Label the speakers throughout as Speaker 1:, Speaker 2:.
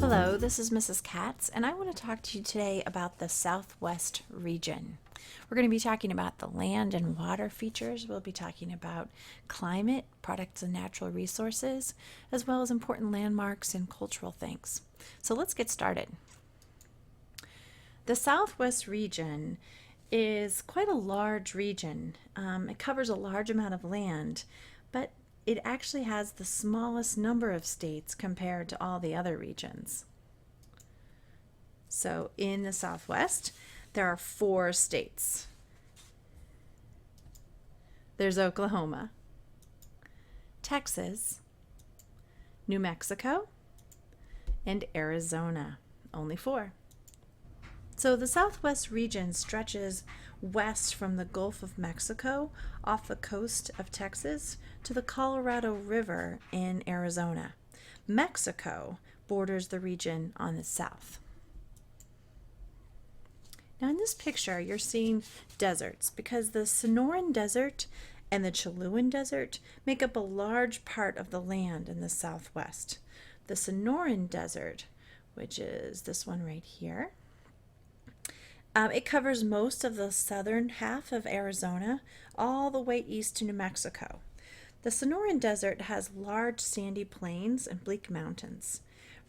Speaker 1: Hello, this is Mrs. Katz, and I want to talk to you today about the Southwest region. We're going to be talking about the land and water features. We'll be talking about climate, products and natural resources, as well as important landmarks and cultural things. So let's get started. The Southwest region is quite a large region. It covers a large amount of land, but it actually has the smallest number of states compared to all the other regions. So in the Southwest, there are 4 states. There's Oklahoma, Texas, New Mexico, and Arizona. Only 4. So the Southwest region stretches west from the Gulf of Mexico off the coast of Texas to the Colorado River in Arizona. Mexico borders the region on the south. Now in this picture, you're seeing deserts because the Sonoran Desert and the Chilean Desert make up a large part of the land in the Southwest. The Sonoran Desert, which is this one right here, it covers most of the southern half of Arizona, all the way east to New Mexico. The Sonoran Desert has large sandy plains and bleak mountains.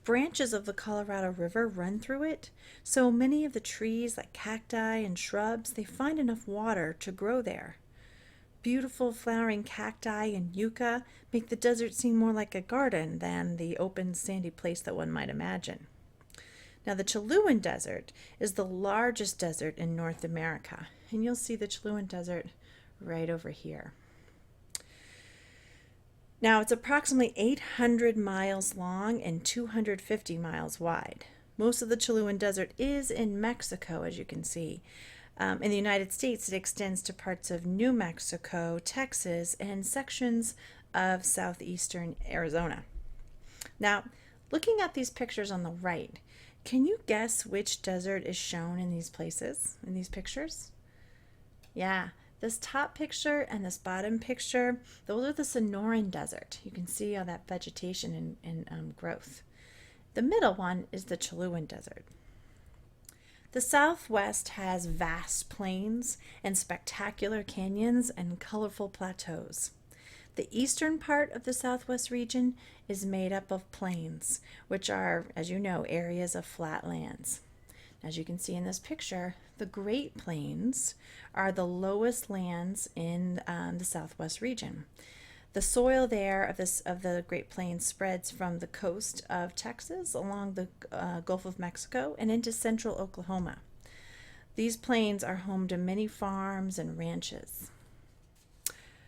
Speaker 1: Branches of the Colorado River run through it, so many of the trees like cacti and shrubs, they find enough water to grow there. Beautiful flowering cacti and yucca make the desert seem more like a garden than the open sandy place that one might imagine. Now the Chilean Desert is the largest desert in North America, and you'll see the Chilean Desert right over here. Now it's approximately 800 miles long and 250 miles wide. Most of the Chilean Desert is in Mexico, as you can see. In the United States, it extends to parts of New Mexico, Texas, and sections of southeastern Arizona. Now, looking at these pictures on the right, can you guess which desert is shown in these places, in these pictures? Yeah, this top picture and this bottom picture, those are the Sonoran Desert. You can see all that vegetation and growth. The middle one is the Chilean Desert. The Southwest has vast plains and spectacular canyons and colorful plateaus. The eastern part of the Southwest region is made up of plains, which are, as you know, areas of flat lands. As you can see in this picture, the Great Plains are the lowest lands in the Southwest region. The soil there of the Great Plains spreads from the coast of Texas along the Gulf of Mexico and into central Oklahoma. These plains are home to many farms and ranches.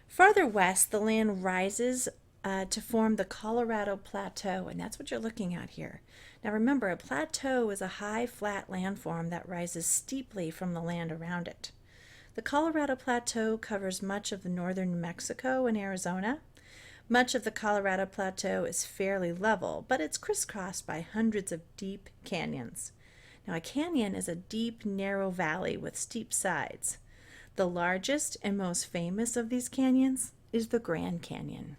Speaker 1: Farther west, the land rises to form the Colorado Plateau, and that's what you're looking at here. Now remember, a plateau is a high, flat landform that rises steeply from the land around it. The Colorado Plateau covers much of the northern New Mexico and Arizona. Much of the Colorado Plateau is fairly level, but it's crisscrossed by hundreds of deep canyons. Now, a canyon is a deep, narrow valley with steep sides. The largest and most famous of these canyons is the Grand Canyon.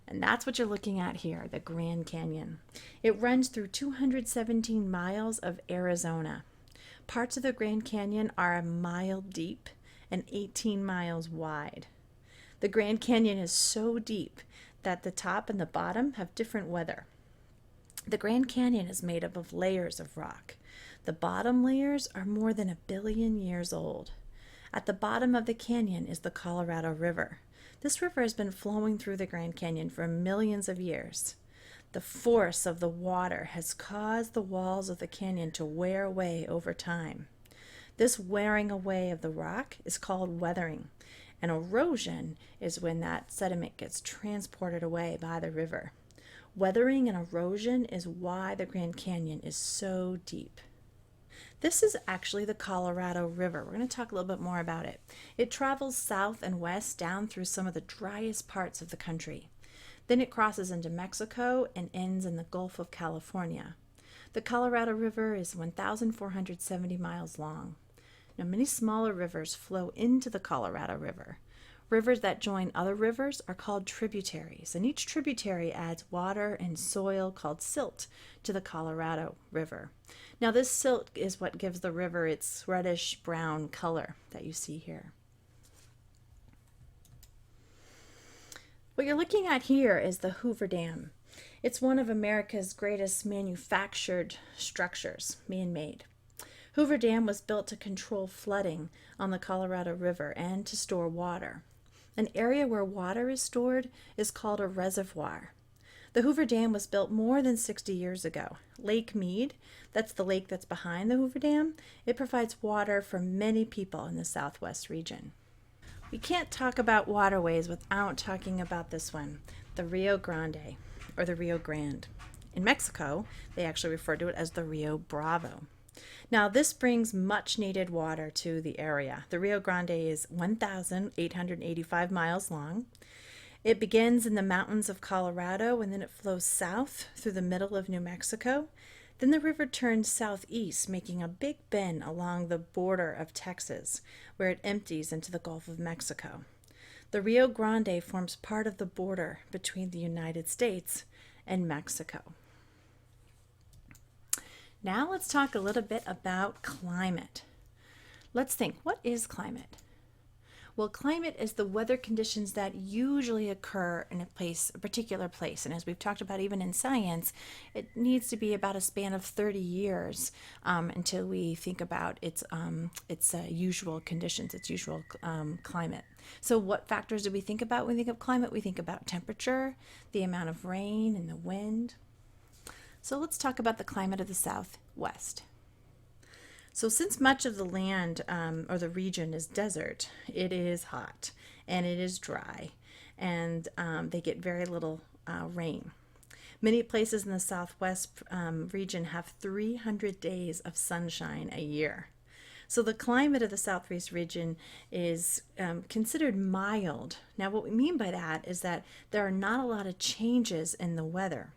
Speaker 1: And that's what you're looking at here, the Grand Canyon. It runs through 217 miles of Arizona. Parts of the Grand Canyon are a mile deep and 18 miles wide. The Grand Canyon is so deep that the top and the bottom have different weather. The Grand Canyon is made up of layers of rock. The bottom layers are more than 1 billion years old. At the bottom of the canyon is the Colorado River. This river has been flowing through the Grand Canyon for millions of years. The force of the water has caused the walls of the canyon to wear away over time. This wearing away of the rock is called weathering, and erosion is when that sediment gets transported away by the river. Weathering and erosion is why the Grand Canyon is so deep. This is actually the Colorado River. We're going to talk a little bit more about it. It travels south and west down through some of the driest parts of the country. Then it crosses into Mexico and ends in the Gulf of California. The Colorado River is 1,470 miles long. Now, many smaller rivers flow into the Colorado River. Rivers that join other rivers are called tributaries, and each tributary adds water and soil called silt to the Colorado River. Now, this silt is what gives the river its reddish brown color that you see here. What you're looking at here is the Hoover Dam. It's one of America's greatest manufactured structures, man-made. Hoover Dam was built to control flooding on the Colorado River and to store water. An area where water is stored is called a reservoir. The Hoover Dam was built more than 60 years ago. Lake Mead, that's the lake that's behind the Hoover Dam, it provides water for many people in the southwest region. We can't talk about waterways without talking about this one, the Rio Grande, or the Rio Grande. In Mexico, they actually refer to it as the Rio Bravo. Now, this brings much needed water to the area. The Rio Grande is 1,885 miles long. It begins in the mountains of Colorado, and then it flows south through the middle of New Mexico. Then the river turns southeast, making a big bend along the border of Texas, where it empties into the Gulf of Mexico. The Rio Grande forms part of the border between the United States and Mexico. Now let's talk a little bit about climate. Let's think, what is climate? Well, climate is the weather conditions that usually occur in a particular place. And as we've talked about even in science, it needs to be about a span of 30 years until we think about its usual conditions, its usual climate. So what factors do we think about when we think of climate? We think about temperature, the amount of rain, and the wind. So let's talk about the climate of the Southwest. So since much of the land or the region is desert, it is hot and it is dry, and they get very little rain. Many places in the Southwest region have 300 days of sunshine a year. So the climate of the Southwest region is considered mild. Now, what we mean by that is that there are not a lot of changes in the weather.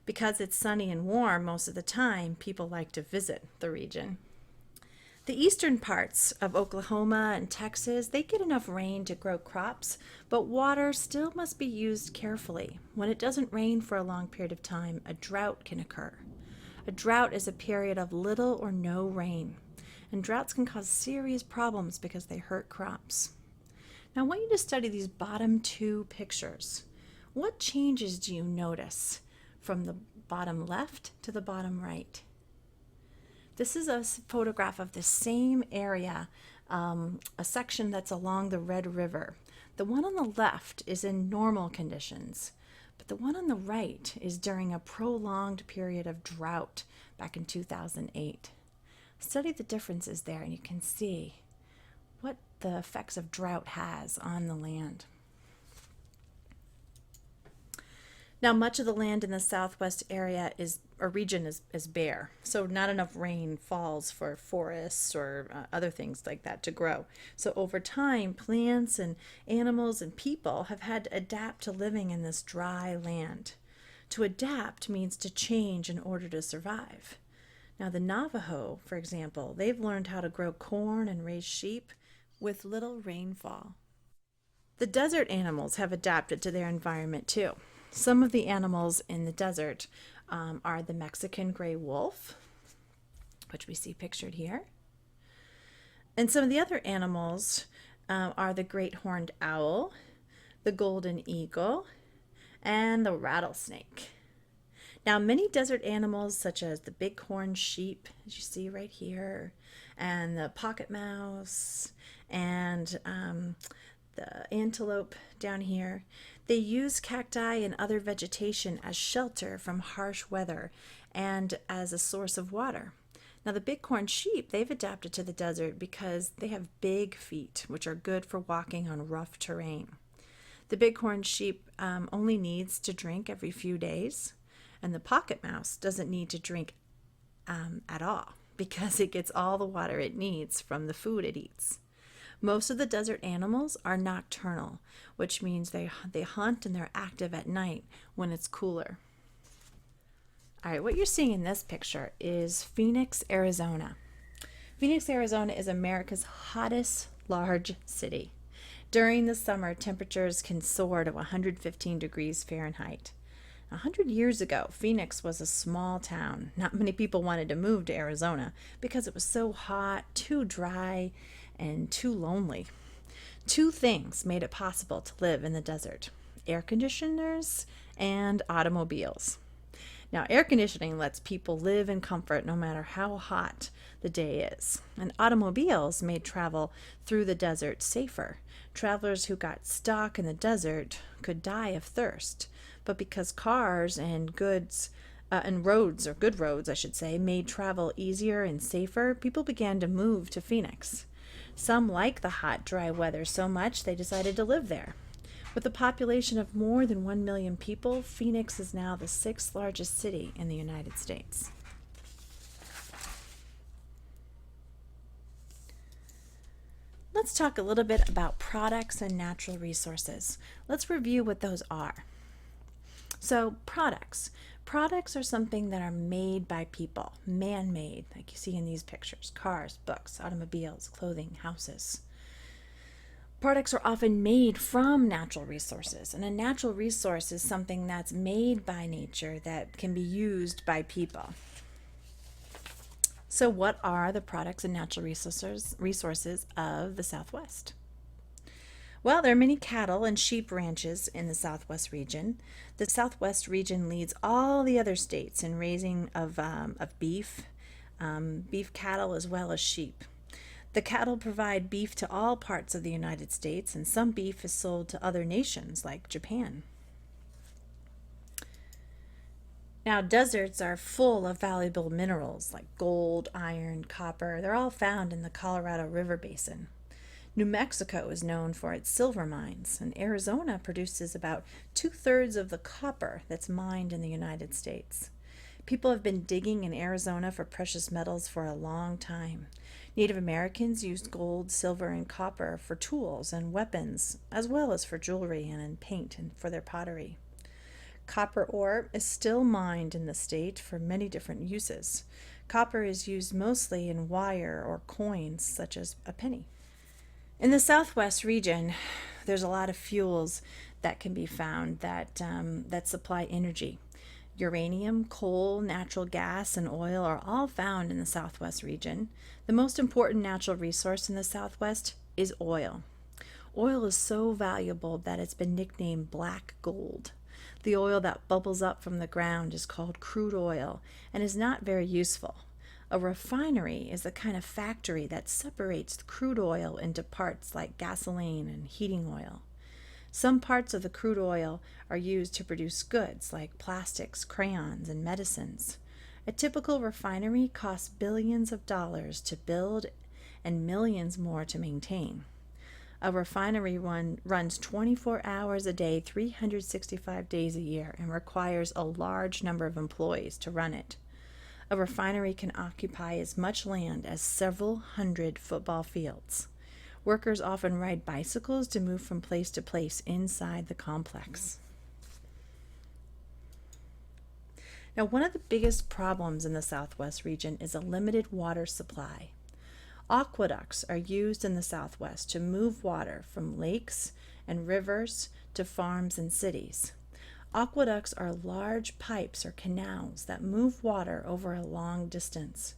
Speaker 1: Because it's sunny and warm most of the time, people like to visit the region. The eastern parts of Oklahoma and Texas, they get enough rain to grow crops, but water still must be used carefully. When it doesn't rain for a long period of time, a drought can occur. A drought is a period of little or no rain, and droughts can cause serious problems because they hurt crops. Now, I want you to study these bottom two pictures. What changes do you notice from the bottom left to the bottom right? This is a photograph of the same area, a section that's along the Red River. The one on the left is in normal conditions, but the one on the right is during a prolonged period of drought back in 2008. Study the differences there and you can see what the effects of drought has on the land. Now, much of the land in the Southwest area region is bare, so not enough rain falls for forests or other things like that to grow. So over time, plants and animals and people have had to adapt to living in this dry land. To adapt means to change in order to survive. Now, the Navajo, for example, they've learned how to grow corn and raise sheep with little rainfall. The desert animals have adapted to their environment too. Some of the animals in the desert are the Mexican gray wolf, which we see pictured here. And some of the other animals are the great horned owl, the golden eagle, and the rattlesnake. Now, many desert animals, such as the bighorn sheep, as you see right here, and the pocket mouse, and the antelope down here, they use cacti and other vegetation as shelter from harsh weather and as a source of water. Now, the bighorn sheep, they've adapted to the desert because they have big feet, which are good for walking on rough terrain. The bighorn sheep only needs to drink every few days, and the pocket mouse doesn't need to drink at all because it gets all the water it needs from the food it eats. Most of the desert animals are nocturnal, which means they hunt and they're active at night when it's cooler. All right, what you're seeing in this picture is Phoenix, Arizona. Phoenix, Arizona is America's hottest large city. During the summer, temperatures can soar to 115 degrees Fahrenheit. 100 years ago, Phoenix was a small town. Not many people wanted to move to Arizona because it was so hot, too dry, and too lonely. Two things made it possible to live in the desert: air conditioners and automobiles. Now, air conditioning lets people live in comfort no matter how hot the day is. And automobiles made travel through the desert safer. Travelers who got stuck in the desert could die of thirst. But because cars and goods and roads, or good roads, I should say, made travel easier and safer, people began to move to Phoenix. Some liked the hot, dry weather so much they decided to live there. With a population of more than 1 million people, Phoenix is now the sixth largest city in the United States. Let's talk a little bit about products and natural resources. Let's review what those are. So, products. Products are something that are made by people, man-made, like you see in these pictures: cars, books, automobiles, clothing, houses. Products are often made from natural resources, and a natural resource is something that's made by nature that can be used by people. So what are the products and natural resources of the Southwest? Well, there are many cattle and sheep ranches in the Southwest region. The Southwest region leads all the other states in raising of beef, beef cattle as well as sheep. The cattle provide beef to all parts of the United States, and some beef is sold to other nations like Japan. Now, deserts are full of valuable minerals like gold, iron, copper. They're all found in the Colorado River Basin. New Mexico is known for its silver mines, and Arizona produces about 2/3 of the copper that's mined in the United States. People have been digging in Arizona for precious metals for a long time. Native Americans used gold, silver, and copper for tools and weapons, as well as for jewelry and in paint and for their pottery. Copper ore is still mined in the state for many different uses. Copper is used mostly in wire or coins, such as a penny. In the Southwest region, there's a lot of fuels that can be found that supply energy. Uranium, coal, natural gas, and oil are all found in the Southwest region. The most important natural resource in the Southwest is oil. Oil is so valuable that it's been nicknamed black gold. The oil that bubbles up from the ground is called crude oil and is not very useful. A refinery is the kind of factory that separates crude oil into parts like gasoline and heating oil. Some parts of the crude oil are used to produce goods like plastics, crayons, and medicines. A typical refinery costs billions of dollars to build and millions more to maintain. A refinery runs 24 hours a day, 365 days a year, and requires a large number of employees to run it. A refinery can occupy as much land as several hundred football fields. Workers often ride bicycles to move from place to place inside the complex. Now, one of the biggest problems in the Southwest region is a limited water supply. Aqueducts are used in the Southwest to move water from lakes and rivers to farms and cities. Aqueducts are large pipes or canals that move water over a long distance.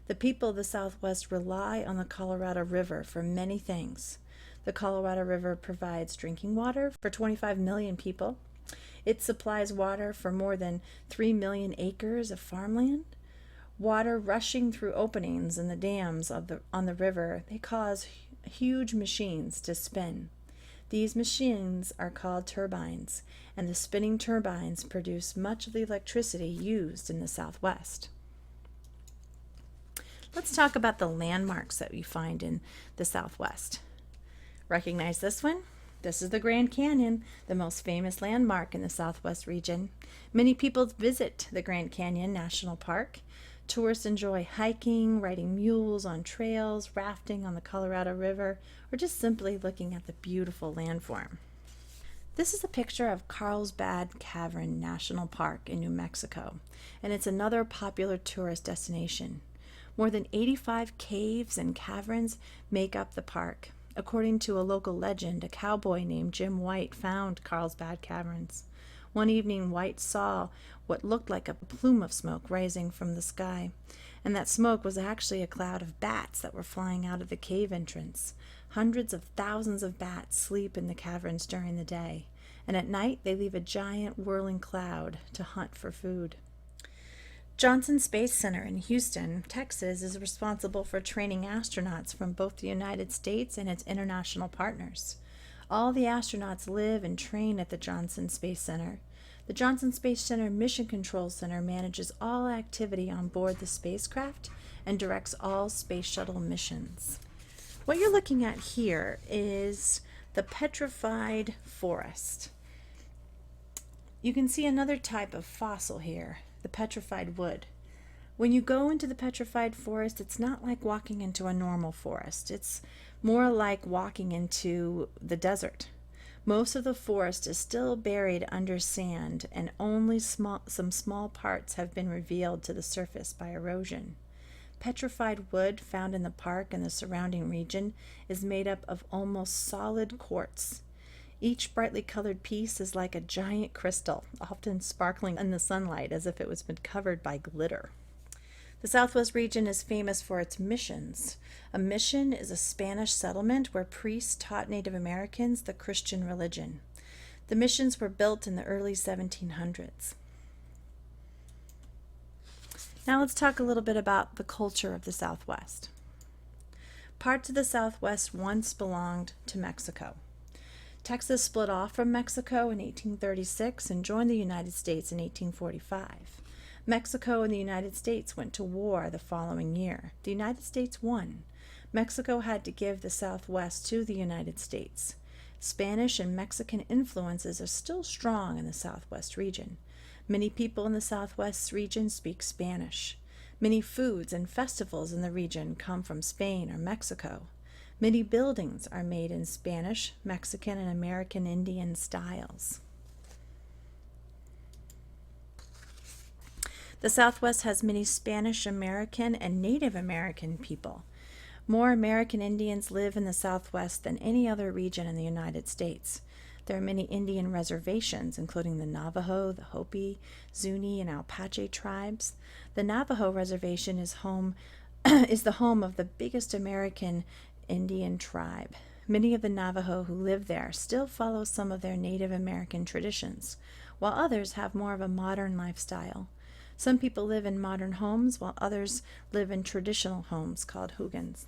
Speaker 1: The people of the Southwest rely on the Colorado River for many things. The Colorado River provides drinking water for 25 million people. It supplies water for more than 3 million acres of farmland. Water rushing through openings in the dams on the river, they cause huge machines to spin. These machines are called turbines, and the spinning turbines produce much of the electricity used in the Southwest. Let's talk about the landmarks that we find in the Southwest. Recognize this one? This is the Grand Canyon, the most famous landmark in the Southwest region. Many people visit the Grand Canyon National Park. Tourists enjoy hiking, riding mules on trails, rafting on the Colorado River, or just simply looking at the beautiful landform. This is a picture of Carlsbad Cavern National Park in New Mexico, and it's another popular tourist destination. More than 85 caves and caverns make up the park. According to a local legend, a cowboy named Jim White found Carlsbad Caverns. One evening, White saw what looked like a plume of smoke rising from the sky, and that smoke was actually a cloud of bats that were flying out of the cave entrance. Hundreds of thousands of bats sleep in the caverns during the day, and at night they leave a giant whirling cloud to hunt for food. Johnson Space Center in Houston, Texas, is responsible for training astronauts from both the United States and its international partners. All the astronauts live and train at the Johnson Space Center. The Johnson Space Center Mission Control Center manages all activity on board the spacecraft and directs all space shuttle missions. What you're looking at here is the petrified forest. You can see another type of fossil here, the petrified wood. When you go into the petrified forest, it's not like walking into a normal forest. It's more like walking into the desert. Most of the forest is still buried under sand, and only some small parts have been revealed to the surface by erosion. Petrified wood found in the park and the surrounding region is made up of almost solid quartz. Each brightly colored piece is like a giant crystal, often sparkling in the sunlight as if it was been covered by glitter. The Southwest region is famous for its missions. A mission is a Spanish settlement where priests taught Native Americans the Christian religion. The missions were built in the early 1700s. Now let's talk a little bit about the culture of the Southwest. Parts of the Southwest once belonged to Mexico. Texas split off from Mexico in 1836 and joined the United States in 1845. Mexico and the United States went to war the following year. The United States won. Mexico had to give the Southwest to the United States. Spanish and Mexican influences are still strong in the Southwest region. Many people in the Southwest region speak Spanish. Many foods and festivals in the region come from Spain or Mexico. Many buildings are made in Spanish, Mexican, and American Indian styles. The Southwest has many Spanish American and Native American people. More American Indians live in the Southwest than any other region in the United States. There are many Indian reservations, including the Navajo, the Hopi, Zuni, and Apache tribes. The Navajo Reservation is the home of the biggest American Indian tribe. Many of the Navajo who live there still follow some of their Native American traditions, while others have more of a modern lifestyle. Some people live in modern homes, while others live in traditional homes called hugans.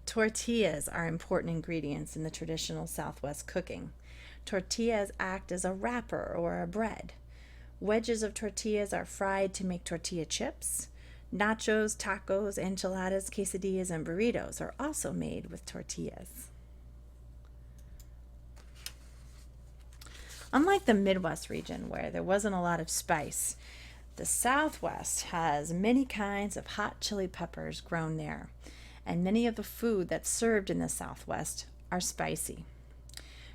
Speaker 1: Tortillas are important ingredients in the traditional Southwest cooking. Tortillas act as a wrapper or a bread. Wedges of tortillas are fried to make tortilla chips. Nachos, tacos, enchiladas, quesadillas, and burritos are also made with tortillas. Unlike the Midwest region, where there wasn't a lot of spice, the Southwest has many kinds of hot chili peppers grown there, and many of the food that's served in the Southwest are spicy.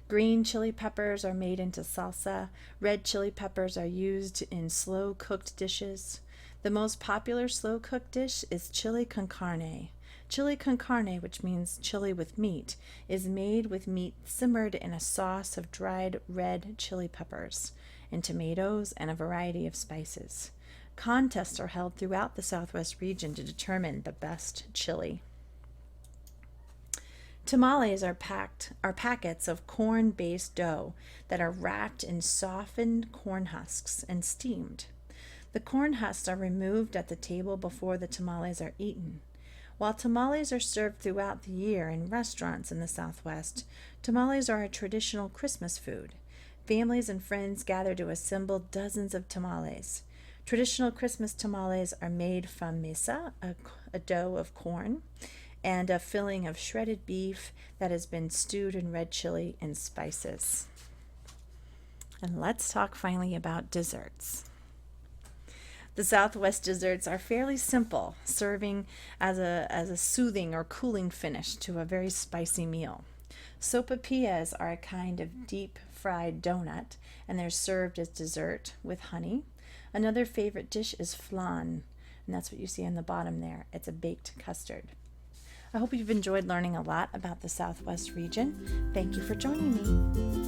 Speaker 1: Green chili peppers are made into salsa. Red chili peppers are used in slow-cooked dishes. The most popular slow-cooked dish is chili con carne. Chili con carne, which means chili with meat, is made with meat simmered in a sauce of dried red chili peppers and tomatoes and a variety of spices. Contests are held throughout the Southwest region to determine the best chili. Tamales are packets of corn-based dough that are wrapped in softened corn husks and steamed. The corn husks are removed at the table before the tamales are eaten. While tamales are served throughout the year in restaurants in the Southwest, tamales are a traditional Christmas food. Families and friends gather to assemble dozens of tamales. Traditional Christmas tamales are made from mesa, a dough of corn, and a filling of shredded beef that has been stewed in red chili and spices. And let's talk finally about desserts. The Southwest desserts are fairly simple, serving as a soothing or cooling finish to a very spicy meal. Sopapillas are a kind of deep fried donut, and they're served as dessert with honey. Another favorite dish is flan, and that's what you see on the bottom there. It's a baked custard. I hope you've enjoyed learning a lot about the Southwest region. Thank you for joining me.